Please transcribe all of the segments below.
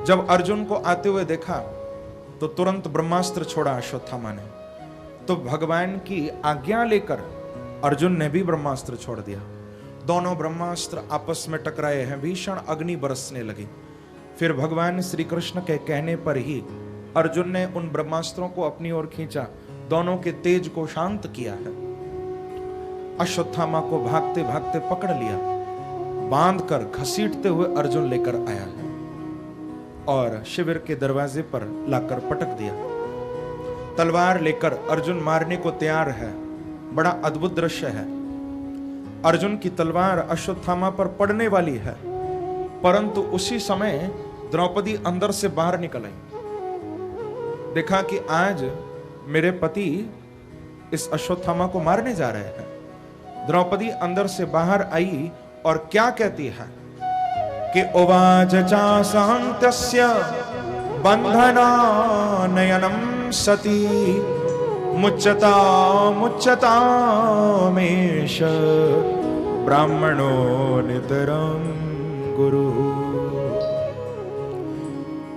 जब अर्जुन को आते हुए देखा तो तुरंत ब्रह्मास्त्र छोड़ा अश्वत्थामा ने। तो भगवान की आज्ञा लेकर अर्जुन ने भी ब्रह्मास्त्र छोड़ दिया। दोनों ब्रह्मास्त्र आपस में टकराए हैं, भीषण अग्नि बरसने लगी। फिर भगवान श्री कृष्ण के कहने पर ही अर्जुन ने उन ब्रह्मास्त्रों को अपनी ओर खींचा, दोनों के तेज को शांत किया है। अश्वत्थामा को भागते भागते पकड़ लिया, बांधकर घसीटते हुए अर्जुन लेकर आया है और शिविर के दरवाजे पर लाकर पटक दिया। तलवार लेकर अर्जुन मारने को तैयार है। बड़ा अद्भुत दृश्य है। अर्जुन की तलवार अश्वत्थामा पर पड़ने वाली है, परंतु उसी समय द्रौपदी अंदर से बाहर निकल आई। देखा कि आज मेरे पति इस अश्वत्थामा को मारने जा रहे हैं। द्रौपदी अंदर से बाहर आई और क्या कहती है कि उवाच चासहन्त्यस्य बन्धनानयनं सती मुच्यता मुच्यतामेष ब्राह्मणो नितरं गुरु।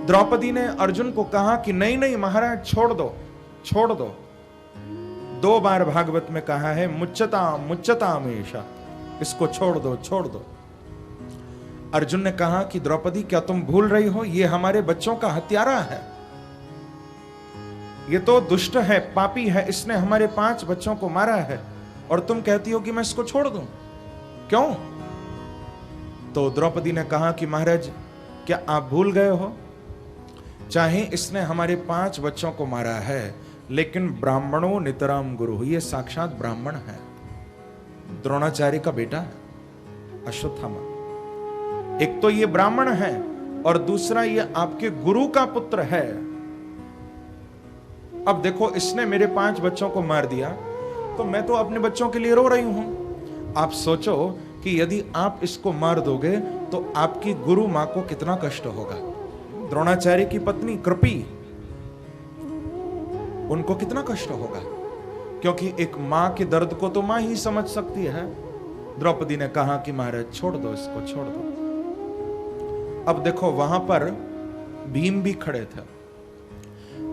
द्रौपदी ने अर्जुन को कहा कि नहीं नहीं महाराज, छोड़ दो छोड़ दो। 2 बार भागवत में कहा है मुच्यता मुच्यतामेष, इसको छोड़ दो छोड़ दो। अर्जुन ने कहा कि द्रौपदी क्या तुम भूल रही हो, ये हमारे बच्चों का हत्यारा है, ये तो दुष्ट है, पापी है, इसने हमारे 5 बच्चों को मारा है और तुम कहती हो कि मैं इसको छोड़ दूं, क्यों? तो द्रौपदी ने कहा कि महाराज क्या आप भूल गए हो, चाहे इसने हमारे 5 बच्चों को मारा है, लेकिन ब्राह्मणों नितराम गुरु, ये साक्षात ब्राह्मण है, द्रोणाचार्य का बेटा है अश्वत्थामा। एक तो ये ब्राह्मण है और दूसरा ये आपके गुरु का पुत्र है। अब देखो इसने मेरे 5 बच्चों को मार दिया तो मैं तो अपने बच्चों के लिए रो रही हूं। आप सोचो कि यदि आप इसको मार दोगे तो आपकी गुरु मां को कितना कष्ट होगा। द्रोणाचार्य की पत्नी कृपी, उनको कितना कष्ट होगा, क्योंकि एक मां के दर्द को तो मां ही समझ सकती है। द्रौपदी ने कहा कि महाराज छोड़ दो इसको, छोड़ दो। अब देखो वहां पर भीम भी खड़े थे।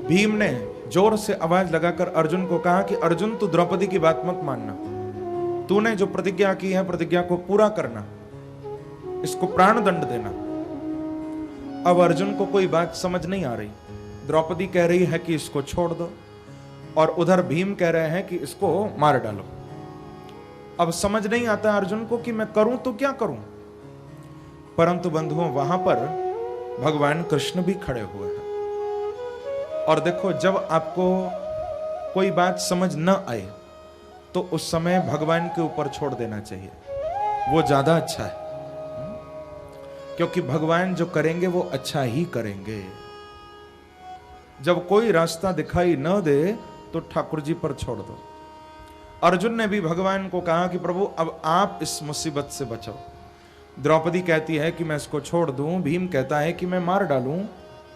भीम ने जोर से आवाज लगाकर अर्जुन को कहा कि अर्जुन तू द्रौपदी की बात मत मानना, तूने जो प्रतिज्ञा की है प्रतिज्ञा को पूरा करना, इसको प्राण दंड देना। अब अर्जुन को कोई बात समझ नहीं आ रही। द्रौपदी कह रही है कि इसको छोड़ दो और उधर भीम कह रहे हैं कि इसको मार डालो। अब समझ नहीं आता अर्जुन को कि मैं करूं तो क्या करूं। परंतु बंधुओं वहां पर भगवान कृष्ण भी खड़े हुए हैं। और देखो जब आपको कोई बात समझ न आए तो उस समय भगवान के ऊपर छोड़ देना चाहिए, वो ज्यादा अच्छा है, क्योंकि भगवान जो करेंगे वो अच्छा ही करेंगे। जब कोई रास्ता दिखाई न दे तो ठाकुर जी पर छोड़ दो। अर्जुन ने भी भगवान को कहा कि प्रभु अब आप इस मुसीबत से बचाओ। द्रौपदी कहती है कि मैं इसको छोड़ दूं, भीम कहता है कि मैं मार डालूं,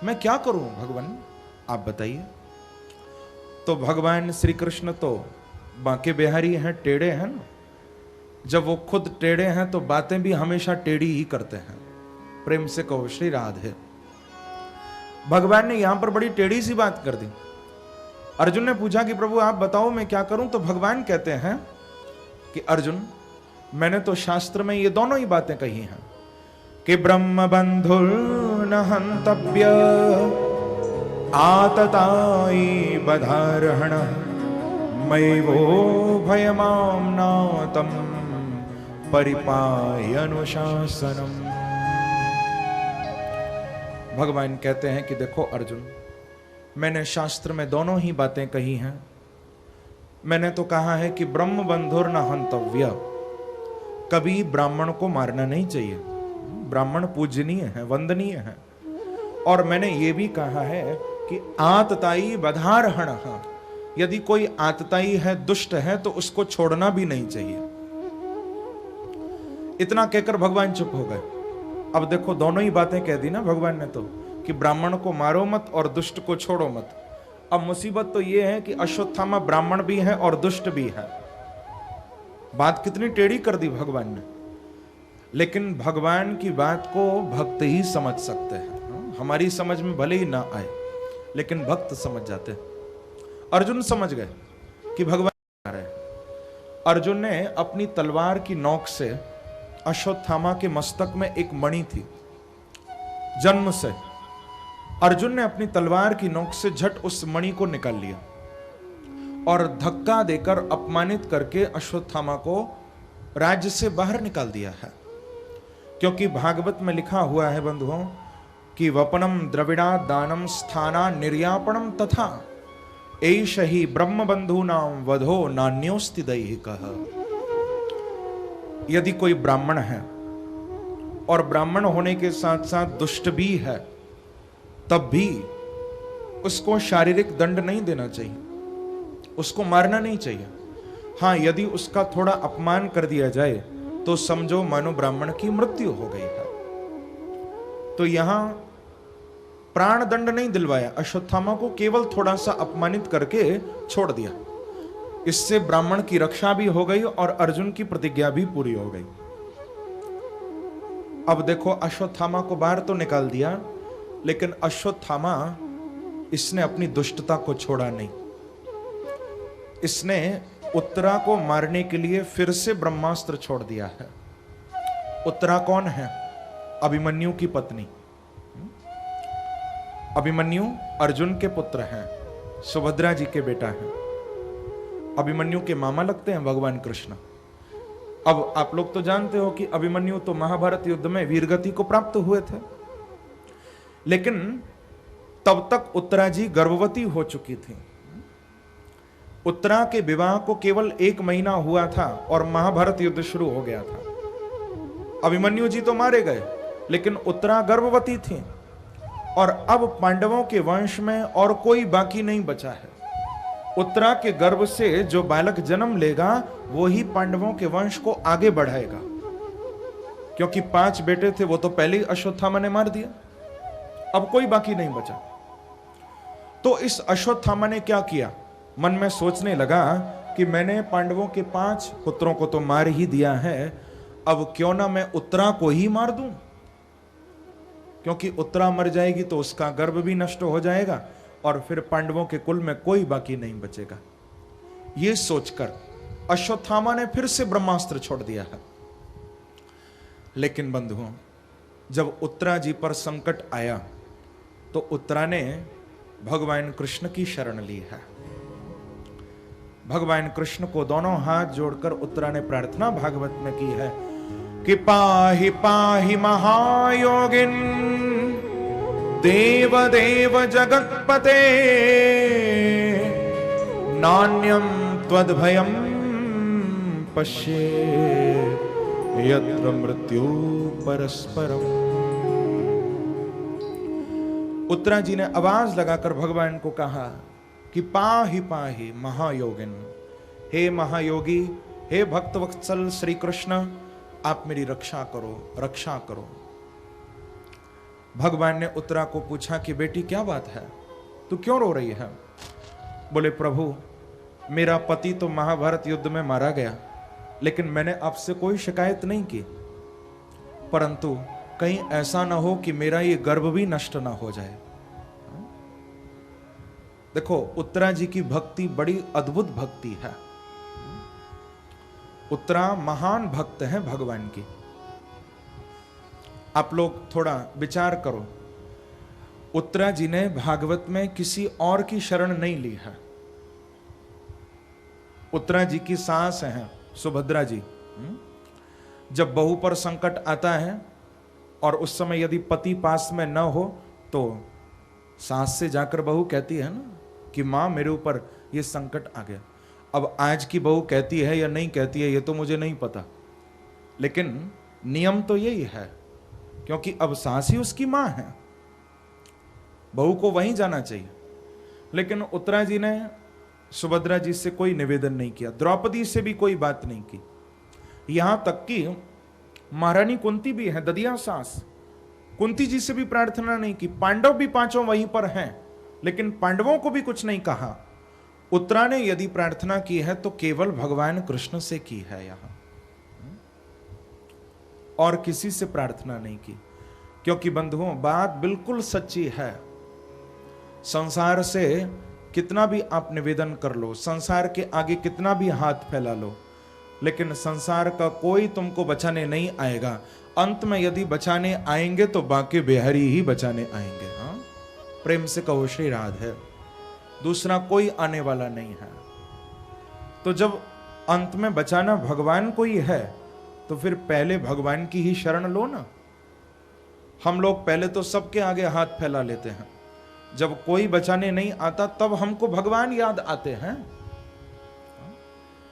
मैं क्या करूं भगवान आप बताइए। तो भगवान श्री कृष्ण तो बांके बिहारी हैं, टेढ़े हैं ना। जब वो खुद टेढ़े हैं तो बातें भी हमेशा टेढ़ी ही करते हैं। प्रेम से कहो श्री राधे। भगवान ने यहां पर बड़ी टेढ़ी सी बात कर दी। अर्जुन ने पूछा कि प्रभु आप बताओ मैं क्या करूं। तो भगवान कहते हैं कि अर्जुन मैंने तो शास्त्र में ये दोनों ही बातें कही हैं कि ब्रह्म बंधुर न हंतव्य आतताई बधारहण मैवो भयमाम्नातम परिपायनुशासनम। भगवान कहते हैं कि देखो अर्जुन, मैंने शास्त्र में दोनों ही बातें कही हैं। मैंने तो कहा है कि ब्रह्म बंधुर न हंतव्य, कभी ब्राह्मण को मारना नहीं चाहिए, ब्राह्मण पूजनीय है, वंदनीय है। और मैंने ये भी कहा है कि आतताई बधारहण, यदि कोई आतताई है, दुष्ट है, तो उसको छोड़ना भी नहीं चाहिए। इतना कहकर भगवान चुप हो गए। अब देखो दोनों ही बातें कह दी ना भगवान ने तो, कि ब्राह्मण को मारो मत और दुष्ट को छोड़ो मत। अब मुसीबत तो यह है कि अश्वत्थामा ब्राह्मण भी है और दुष्ट भी है। बात कितनी टेढ़ी कर दी भगवान ने। लेकिन भगवान की बात को भक्त ही समझ सकते हैं। हमारी समझ में भले ही ना आए, लेकिन भक्त समझ जाते हैं। अर्जुन समझ गए कि भगवान आ रहे हैं। अर्जुन ने अपनी तलवार की नोक से, अश्वत्थामा के मस्तक में एक मणि थी, जन्म से अर्जुन ने अपनी तलवार की नोक से झट उस मणि को निकाल लिया और धक्का देकर अपमानित करके अश्वत्थामा को राज्य से बाहर निकाल दिया है। क्योंकि भागवत में लिखा हुआ है बंधुओं कि वपनम द्रविड़ा दानम स्थाना निर्यापणम तथा एष ही ब्रह्म बंधूनाम वधो नान्योस्ति दैहिकः। यदि कोई ब्राह्मण है और ब्राह्मण होने के साथ साथ दुष्ट भी है, तब भी उसको शारीरिक दंड नहीं देना चाहिए, उसको मारना नहीं चाहिए। हाँ, यदि उसका थोड़ा अपमान कर दिया जाए तो समझो मानो ब्राह्मण की मृत्यु हो गई है। तो यहां प्राण दंड नहीं दिलवाया, अश्वत्थामा को केवल थोड़ा सा अपमानित करके छोड़ दिया। इससे ब्राह्मण की रक्षा भी हो गई और अर्जुन की प्रतिज्ञा भी पूरी हो गई। अब देखो, अश्वत्थामा को बाहर तो निकाल दिया, लेकिन अश्वत्थामा इसने अपनी दुष्टता को छोड़ा नहीं। इसने उत्तरा को मारने के लिए फिर से ब्रह्मास्त्र छोड़ दिया है। उत्तरा कौन है? अभिमन्यु की पत्नी। अभिमन्यु अर्जुन के पुत्र हैं, सुभद्रा जी के बेटा हैं। अभिमन्यु के मामा लगते हैं भगवान कृष्ण। अब आप लोग तो जानते हो कि अभिमन्यु तो महाभारत युद्ध में वीरगति को प्राप्त हुए थे, लेकिन तब तक उत्तरा जी गर्भवती हो चुकी थी। उत्तरा के विवाह को केवल 1 महीना हुआ था और महाभारत युद्ध शुरू हो गया था। अभिमन्यु जी तो मारे गए, लेकिन उत्तरा गर्भवती थी और अब पांडवों के वंश में और कोई बाकी नहीं बचा है। उत्तरा के गर्भ से जो बालक जन्म लेगा वो ही पांडवों के वंश को आगे बढ़ाएगा। क्योंकि 5 बेटे थे, वो तो पहले ही अश्वत्थामा ने मार दिया, अब कोई बाकी नहीं बचा। तो इस अश्वत्थामा ने क्या किया? मन में सोचने लगा कि मैंने पांडवों के 5 पुत्रों को तो मार ही दिया है, अब क्यों ना मैं उत्तरा को ही मार दूं। क्योंकि उत्तरा मर जाएगी तो उसका गर्भ भी नष्ट हो जाएगा और फिर पांडवों के कुल में कोई बाकी नहीं बचेगा। यह सोचकर अश्वत्थामा ने फिर से ब्रह्मास्त्र छोड़ दिया है। लेकिन बंधुओं, जब उत्तरा जी पर संकट आया तो उत्तरा ने भगवान कृष्ण की शरण ली है। भगवान कृष्ण को दोनों हाथ जोड़कर उत्तरा ने प्रार्थना भागवत में की है कि पाहि पाहि महायोगिन देव देव जगत्पते नान्यम त्वद्भयम पश्ये यत्र मृत्यु परस्परम। उत्तरा जी ने आवाज लगाकर भगवान को कहा कि पाहि पाहि महायोगिन, हे महायोगी, हे भक्त वत्सल श्री कृष्ण, आप मेरी रक्षा करो, रक्षा करो। भगवान ने उत्तरा को पूछा कि बेटी क्या बात है, तू क्यों रो रही है? बोले प्रभु, मेरा पति तो महाभारत युद्ध में मारा गया, लेकिन मैंने आपसे कोई शिकायत नहीं की, परंतु कहीं ऐसा ना हो कि मेरा ये गर्भ भी नष्ट ना हो जाए। देखो, उत्तरा जी की भक्ति बड़ी अद्भुत भक्ति है। उत्तरा महान भक्त है भगवान की। आप लोग थोड़ा विचार करो, उत्तरा जी ने भागवत में किसी और की शरण नहीं ली है। उत्तरा जी की सास हैं सुभद्रा जी। जब बहू पर संकट आता है और उस समय यदि पति पास में न हो तो सास से जाकर बहू कहती है ना कि मां मेरे ऊपर ये संकट आ गया। अब आज की बहू कहती है या नहीं कहती है ये तो मुझे नहीं पता, लेकिन नियम तो यही है, क्योंकि अब सास ही उसकी मां है, बहू को वहीं जाना चाहिए। लेकिन उत्तरा जी ने सुभद्रा जी से कोई निवेदन नहीं किया, द्रौपदी से भी कोई बात नहीं की। यहां तक कि महारानी कुंती भी है, ददिया सास, कुंती जी से भी प्रार्थना नहीं की। पांडव भी 5 वहीं पर हैं, लेकिन पांडवों को भी कुछ नहीं कहा। उत्तरा ने यदि प्रार्थना की है तो केवल भगवान कृष्ण से की है, यहां और किसी से प्रार्थना नहीं की। क्योंकि बंधुओं बात बिल्कुल सच्ची है। संसार से कितना भी आप निवेदन कर लो, संसार के आगे कितना भी हाथ फैला लो, लेकिन संसार का कोई तुमको बचाने नहीं आएगा। अंत में यदि बचाने आएंगे तो बांके बिहारी ही बचाने आएंगे। हाँ, प्रेम से कहो श्री राधे, दूसरा कोई आने वाला नहीं है। तो जब अंत में बचाना भगवान को ही है तो फिर पहले भगवान की ही शरण लो ना। हम लोग पहले तो सबके आगे हाथ फैला लेते हैं, जब कोई बचाने नहीं आता तब हमको भगवान याद आते हैं।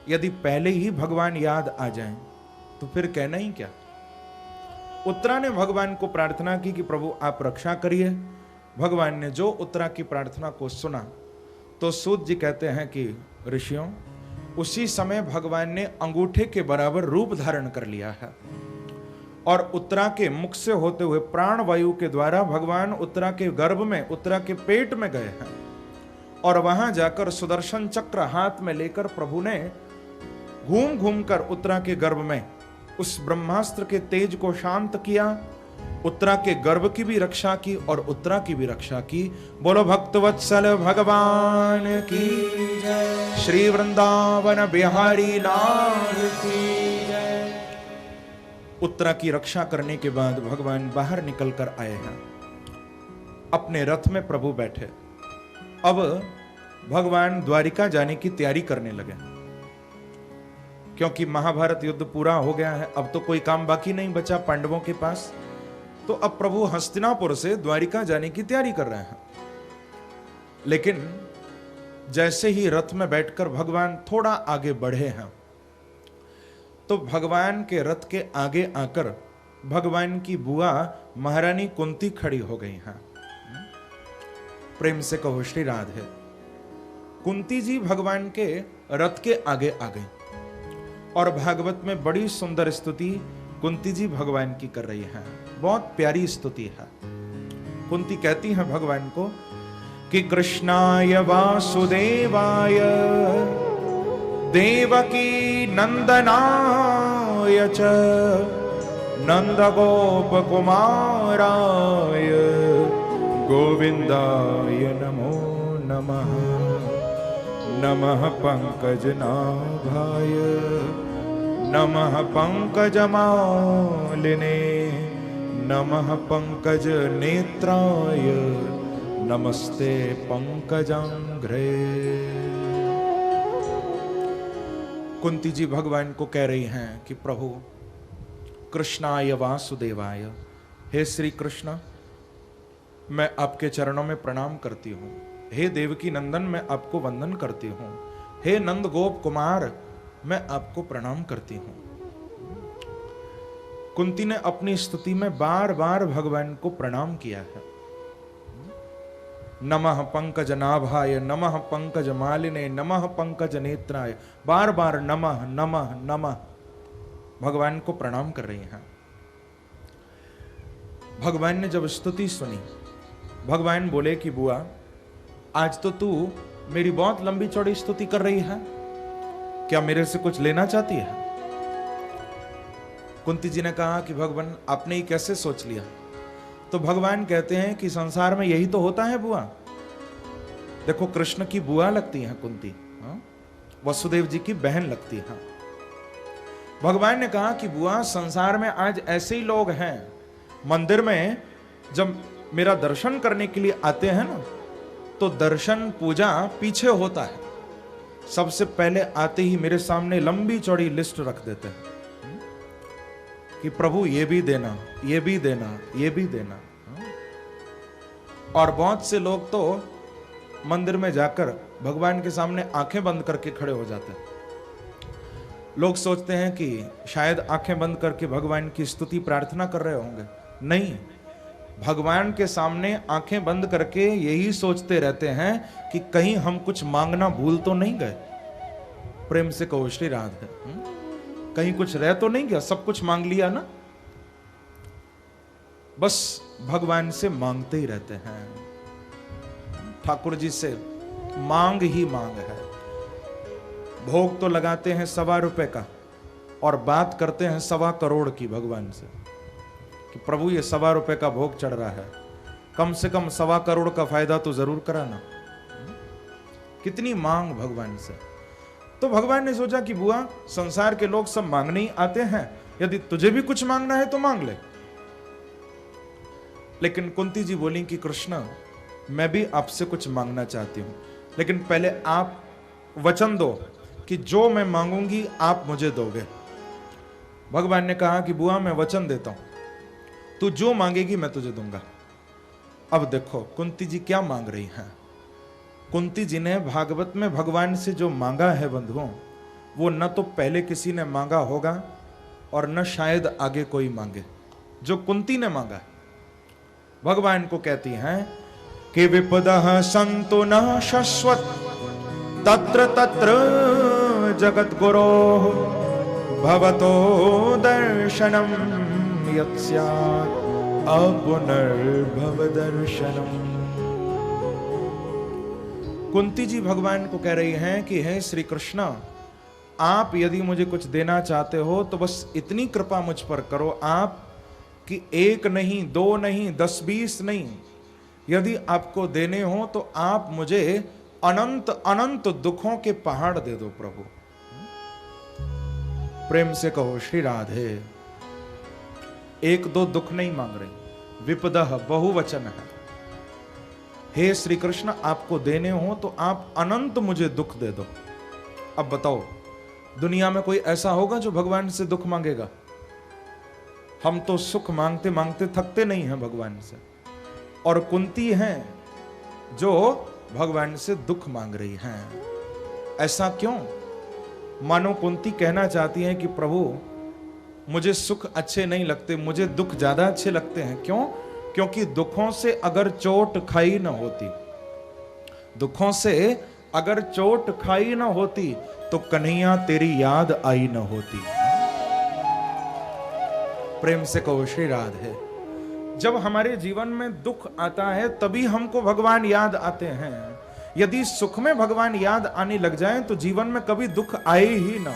यदि पहले ही भगवान याद आ जाएं तो फिर कहना ही क्या। उत्तरा ने भगवान को प्रार्थना की कि प्रभु आप रक्षा करिए। भगवान ने जो उत्तरा की प्रार्थना को सुना तो सूत जी कहते हैं कि ऋषियों, उसी समय भगवान ने अंगूठे के बराबर रूप धारण कर लिया है और उत्तरा के मुख से होते हुए प्राण वायु के द्वारा भगवान उत्तरा के गर्भ में, उत्तरा के पेट में गए हैं और वहां जाकर सुदर्शन चक्र हाथ में लेकर प्रभु ने घूम घूम कर उत्तरा के गर्भ में उस ब्रह्मास्त्र के तेज को शांत किया, उत्तरा के गर्भ की भी रक्षा की और उत्तरा की भी रक्षा की। बोलो भक्तवत्सल भगवान की जय, श्री वृंदावन बिहारी लाल की जय। उत्तरा की रक्षा करने के बाद भगवान बाहर निकल कर आए हैं, अपने रथ में प्रभु बैठे। अब भगवान द्वारिका जाने की तैयारी करने लगे, क्योंकि महाभारत युद्ध पूरा हो गया है, अब तो कोई काम बाकी नहीं बचा पांडवों के पास। तो अब प्रभु हस्तिनापुर से द्वारिका जाने की तैयारी कर रहे हैं। लेकिन जैसे ही रथ में बैठकर भगवान थोड़ा आगे बढ़े हैं तो भगवान के रथ के आगे आकर भगवान की बुआ महारानी कुंती खड़ी हो गई हैं। प्रेम से कहो श्री राधे। कुंती जी भगवान के रथ के आगे आ गई और भागवत में बड़ी सुंदर स्तुति कुंती जी भगवान की कर रही हैं, बहुत प्यारी स्तुति है। कुंती कहती हैं भगवान को कि कृष्णाय वासुदेवाय देवकी नंदनाय च नंद गोप कुमाराय गोविंदाय नमो नमः। नमः पंकजनाभाय नमः पंकजमालिने नमः पंकज नेत्राय नमस्ते पंकजांघ्रे। कुंती जी भगवान को कह रही हैं कि प्रभु कृष्णाय वासुदेवाय, हे श्री कृष्ण मैं आपके चरणों में प्रणाम करती हूँ। हे देवकी नंदन मैं आपको वंदन करती हूँ। हे नंद गोप कुमार मैं आपको प्रणाम करती हूँ। कुंती ने अपनी स्तुति में बार बार भगवान को प्रणाम किया है। नमः पंकज नाभाय नमः पंकज मालिने नमः पंकज नेत्राय, बार बार नमः नमः नमः भगवान को प्रणाम कर रही हैं। भगवान ने जब स्तुति सुनी, भगवान बोले कि बुआ आज तो तू मेरी बहुत लंबी चौड़ी स्तुति कर रही है, क्या मेरे से कुछ लेना चाहती है? कुंती जी ने कहा कि भगवान आपने ही कैसे सोच लिया? तो भगवान कहते हैं कि संसार में यही तो होता है बुआ। देखो कृष्ण की बुआ लगती है कुंती, वसुदेव जी की बहन लगती है। भगवान ने कहा कि बुआ संसार में आज ऐसे ही लोग हैं, मंदिर में जब मेरा दर्शन करने के लिए आते हैं ना तो दर्शन पूजा पीछे होता है, सबसे पहले आते ही मेरे सामने लंबी चौड़ी लिस्ट रख देते हैं कि प्रभु ये भी देना, ये भी देना, ये भी देना। और बहुत से लोग तो मंदिर में जाकर भगवान के सामने आंखें बंद करके खड़े हो जाते हैं। लोग सोचते हैं कि शायद आंखें बंद करके भगवान की स्तुति प्रार्थना कर रहे होंगे। नहीं, भगवान के सामने आंखें बंद करके यही सोचते रहते हैं कि कहीं हम कुछ मांगना भूल तो नहीं गए। प्रेम से कहो श्री राधे, कहीं कुछ रह तो नहीं गया, सब कुछ मांग लिया ना। बस भगवान से मांगते ही रहते हैं। ठाकुर जी से मांग ही मांग है। भोग तो लगाते हैं ₹1.25 का और बात करते हैं 1.25 करोड़ की भगवान से कि प्रभु ये ₹1.25 का भोग चढ़ रहा है, कम से कम 1.25 करोड़ का फायदा तो जरूर कराना। कितनी मांग भगवान से। तो भगवान ने सोचा कि बुआ, संसार के लोग सब मांगने ही आते हैं, यदि तुझे भी कुछ मांगना है तो मांग ले। लेकिन कुंती जी बोली कि कृष्ण, मैं भी आपसे कुछ मांगना चाहती हूं, लेकिन पहले आप वचन दो कि जो मैं मांगूंगी आप मुझे दोगे। भगवान ने कहा कि बुआ, मैं वचन देता हूं, तू जो मांगेगी मैं तुझे दूंगा। अब देखो कुंती जी क्या मांग रही हैं। कुंती जी ने भागवत में भगवान से जो मांगा है बंधुओं, वो न तो पहले किसी ने मांगा होगा और न शायद आगे कोई मांगे। जो कुंती ने मांगा है, भगवान को कहती हैं कि विपदः संतु न शश्वत तत्र तत्र जगत गुरो भवतो दर्शनम यत् स्यात् अपुनर्भव दर्शनम। कुंती जी भगवान को कह रही हैं कि हे श्री कृष्ण, आप यदि मुझे कुछ देना चाहते हो तो बस इतनी कृपा मुझ पर करो आप कि 1 नहीं, 2 नहीं, 10-20 नहीं, यदि आपको देने हो तो आप मुझे अनंत अनंत दुखों के पहाड़ दे दो प्रभु। प्रेम से कहो श्री राधे। 1-2 दुख नहीं मांग रही, विपदः बहुवचन है। हे श्री कृष्ण, आपको देने हो तो आप अनंत मुझे दुख दे दो। अब बताओ, दुनिया में कोई ऐसा होगा जो भगवान से दुख मांगेगा? हम तो सुख मांगते मांगते थकते नहीं हैं भगवान से, और कुंती हैं जो भगवान से दुख मांग रही हैं। ऐसा क्यों? मानो कुंती कहना चाहती हैं कि प्रभु, मुझे सुख अच्छे नहीं लगते, मुझे दुख ज्यादा अच्छे लगते हैं। क्यों? क्योंकि दुखों से अगर चोट खाई न होती, दुखों से अगर चोट खाई न होती तो कन्हैया तेरी याद आई न होती। प्रेम से कहो श्री राधे। जब हमारे जीवन में दुख आता है तभी हमको भगवान याद आते हैं। यदि सुख में भगवान याद आने लग जाए तो जीवन में कभी दुख आए ही ना।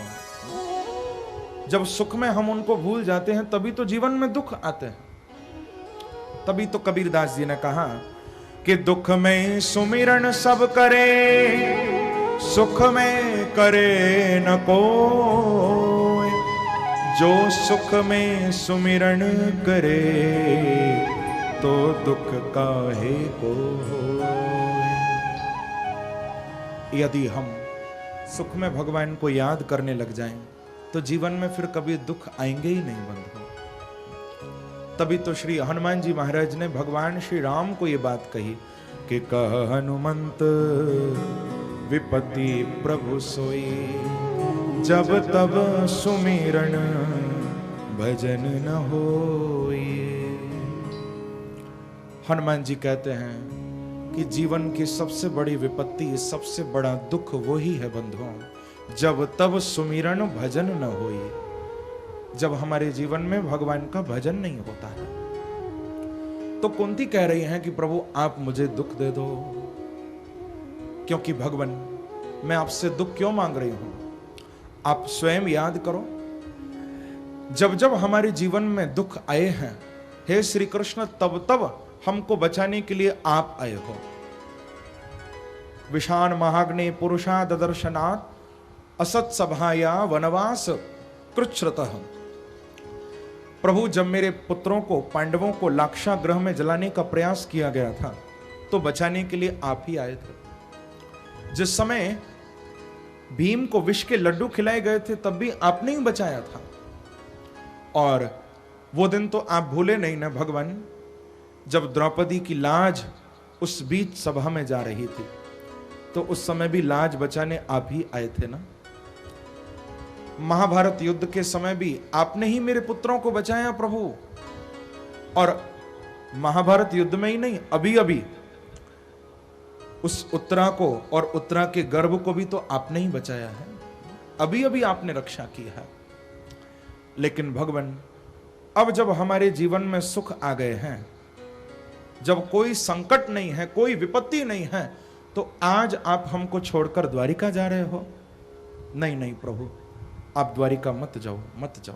जब सुख में हम उनको भूल जाते हैं तभी तो जीवन में दुख आते हैं। तभी तो कबीरदास जी ने कहा कि दुख में सुमिरन सब करे, सुख में करे न कोई, जो सुख में सुमिरन करे तो दुख काहे को होए। यदि हम सुख में भगवान को याद करने लग जाएं तो जीवन में फिर कभी दुख आएंगे ही नहीं बंधु। तभी तो श्री हनुमान जी महाराज ने भगवान श्री राम को ये बात कही कि कह हनुमंत विपत्ति प्रभु सोई, जब तब सुमिरन भजन न होई। हनुमान जी कहते हैं कि जीवन की सबसे बड़ी विपत्ति, सबसे बड़ा दुख वही है बंधुओं, जब तब सुमिरन भजन न होई। जब हमारे जीवन में भगवान का भजन नहीं होता है। तो कुंती कह रही हैं कि प्रभु आप मुझे दुख दे दो, क्योंकि भगवान मैं आपसे दुख क्यों मांग रही हूं, आप स्वयं याद करो। जब जब हमारे जीवन में दुख आए हैं हे श्री कृष्ण, तब तब हमको बचाने के लिए आप आए हो। विषाण महाग्ने पुरुषा ददर्शनात् असत सभाया वनवास कृच्छ्रतः। प्रभु, जब मेरे पुत्रों को, पांडवों को लाक्षागृह में जलाने का प्रयास किया गया था तो बचाने के लिए आप ही आए थे। जिस समय भीम को विष के लड्डू खिलाए गए थे तब भी आपने ही बचाया था। और वो दिन तो आप भूले नहीं ना भगवान, जब द्रौपदी की लाज उस बीच सभा में जा रही थी तो उस समय भी लाज बचाने आप ही आए थे ना। महाभारत युद्ध के समय भी आपने ही मेरे पुत्रों को बचाया प्रभु। और महाभारत युद्ध में ही नहीं, अभी अभी उस उत्तरा को और उत्तरा के गर्भ को भी तो आपने ही बचाया है, अभी अभी आपने रक्षा की है। लेकिन भगवान, अब जब हमारे जीवन में सुख आ गए हैं, जब कोई संकट नहीं है, कोई विपत्ति नहीं है, तो आज आप हमको छोड़कर द्वारिका जा रहे हो? नहीं नहीं प्रभु, आप द्वारिका मत जाओ, मत जाओ।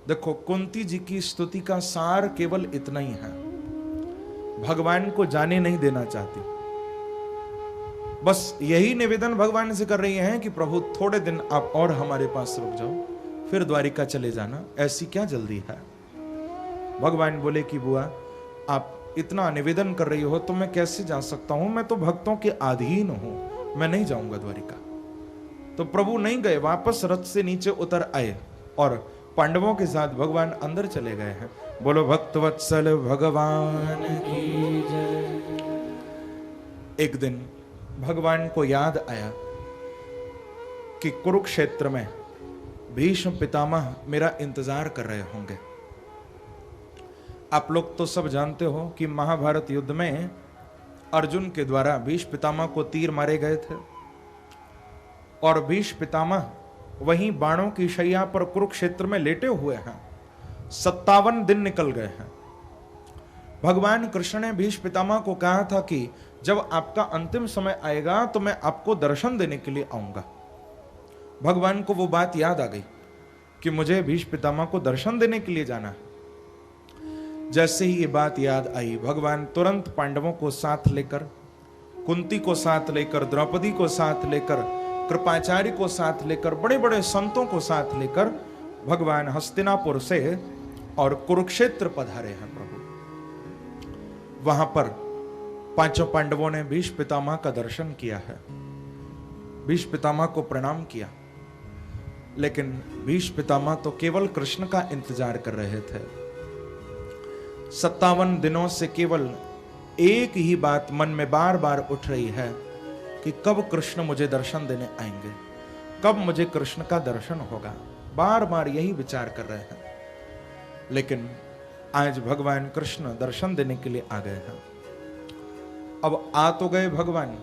देखो कुंती जी की स्तुति का सार केवल इतना ही है, भगवान को जाने नहीं देना चाहती। बस यही निवेदन भगवान से कर रही हैं कि प्रभु थोड़े दिन आप और हमारे पास रुक जाओ, फिर द्वारिका चले जाना, ऐसी क्या जल्दी है। भगवान बोले कि बुआ आप इतना निवेदन कर रही हो तो मैं कैसे जा सकता हूं, मैं तो भक्तों के अधीन हूं, मैं नहीं जाऊंगा द्वारिका। तो प्रभु नहीं गए, वापस रथ से नीचे उतर आए और पांडवों के साथ भगवान अंदर चले गए हैं। बोलो भक्तवत्सल भगवान की जय। एक दिन भगवान को याद आया कि कुरुक्षेत्र में भीष्म पितामह मेरा इंतजार कर रहे होंगे। आप लोग तो सब जानते हो कि महाभारत युद्ध में अर्जुन के द्वारा भीष्म पितामह को तीर मारे गए थे और भीष्म पितामह वहीं बाणों की शैया पर कुरुक्षेत्र में लेटे हुए हैं। 57 दिन निकल गए हैं। भगवान कृष्ण ने भीष्म पितामह को कहा था कि जब आपका अंतिम समय आएगा तो मैं आपको दर्शन देने के लिए आऊंगा। भगवान को वो बात याद आ गई कि मुझे भीष्म पितामह को दर्शन देने के लिए जाना है। जैसे ही ये बात याद आई, भगवान तुरंत पांडवों को साथ लेकर, कुंती को साथ लेकर, द्रौपदी को साथ लेकर, कृपाचार्य को साथ लेकर, बड़े बड़े संतों को साथ लेकर भगवान हस्तिनापुर से और कुरुक्षेत्र पधारे हैं प्रभु। वहां पर पांचों पांडवों ने भीष्म पितामह का दर्शन किया है, भीष्म पितामह को प्रणाम किया। लेकिन भीष्म पितामह तो केवल कृष्ण का इंतजार कर रहे थे। 57 दिनों से केवल एक ही बात मन में बार बार उठ रही है कि कब कृष्ण मुझे दर्शन देने आएंगे, कब मुझे कृष्ण का दर्शन होगा। बार बार यही विचार कर रहे हैं। लेकिन आज भगवान कृष्ण दर्शन देने के लिए आ गए हैं। अब आ तो गए भगवान,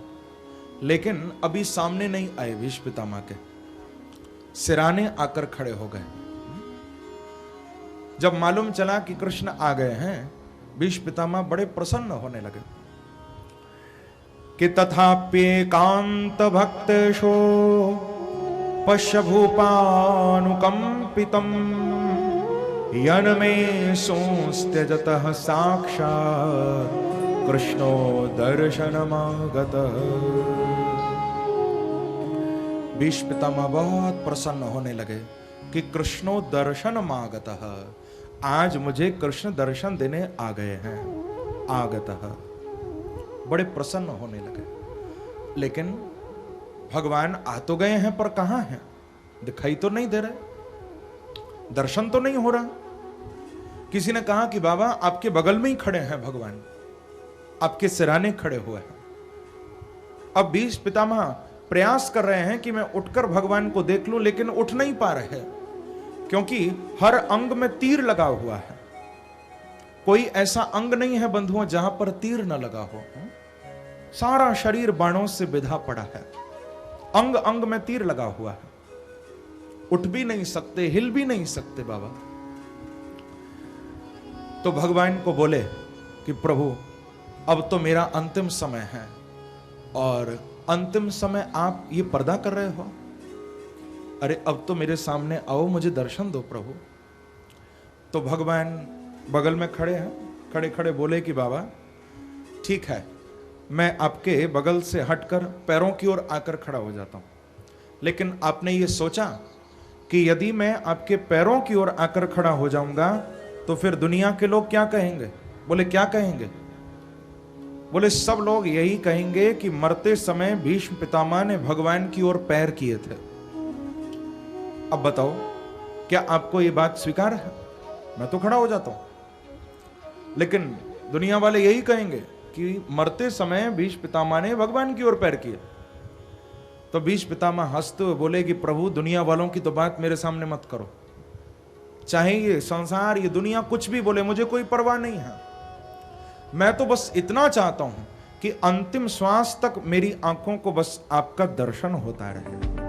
लेकिन अभी सामने नहीं आए। भीष्म पितामह के सिराने आकर खड़े हो गए। जब मालूम चला कि कृष्ण आ गए हैं, भीष्म पितामह बड़े प्रसन्न होने लगे कि तथाप्येकांत भक्तेषु पश्य भूपानुकंपितम् यन्मे सोऽस्त्यजतः साक्षात् कृष्णो दर्शनमागतः। भीष्म पितामह बहुत प्रसन्न होने लगे कि कृष्णो दर्शनमागतः, आज मुझे कृष्ण दर्शन देने आ गए हैं। आगतः, बड़े प्रसन्न होने लगे। लेकिन भगवान आ तो गए हैं पर कहां हैं, दिखाई तो नहीं दे रहे, दर्शन तो नहीं हो रहा। किसी ने कहा कि बाबा आपके बगल में ही खड़े हैं भगवान, आपके सिराने खड़े हुए हैं। अब भीष्म पितामह प्रयास कर रहे हैं कि मैं उठकर भगवान को देख लूं, लेकिन उठ नहीं पा रहे क्योंकि हर अंग में तीर लगा हुआ है। कोई ऐसा अंग नहीं है बंधुओं जहां पर तीर न लगा हो। सारा शरीर बाणों से बिधा पड़ा है, अंग अंग में तीर लगा हुआ है। उठ भी नहीं सकते, हिल भी नहीं सकते बाबा। तो भगवान को बोले कि प्रभु अब तो मेरा अंतिम समय है और अंतिम समय आप ये पर्दा कर रहे हो। अरे अब तो मेरे सामने आओ, मुझे दर्शन दो प्रभु। तो भगवान बगल में खड़े हैं, खड़े खड़े बोले कि बाबा ठीक है, मैं आपके बगल से हटकर पैरों की ओर आकर खड़ा हो जाता हूं। लेकिन आपने ये सोचा कि यदि मैं आपके पैरों की ओर आकर खड़ा हो जाऊंगा तो फिर दुनिया के लोग क्या कहेंगे? बोले क्या कहेंगे? बोले सब लोग यही कहेंगे कि मरते समय भीष्म पितामह ने भगवान की ओर पैर किए थे। अब बताओ, क्या आपको ये बात स्वीकार है? मैं तो खड़ा हो जाता हूं, लेकिन दुनिया वाले यही कहेंगे कि मरते समय भीष्म पितामह ने भगवान की ओर पैर किए। तो भीष्म पितामह हंसते हुए बोले कि प्रभु दुनिया वालों की तो बात मेरे सामने मत करो, चाहे ये संसार ये दुनिया कुछ भी बोले, मुझे कोई परवाह नहीं है। मैं तो बस इतना चाहता हूं कि अंतिम श्वास तक मेरी आंखों को बस आपका दर्शन होता रहे।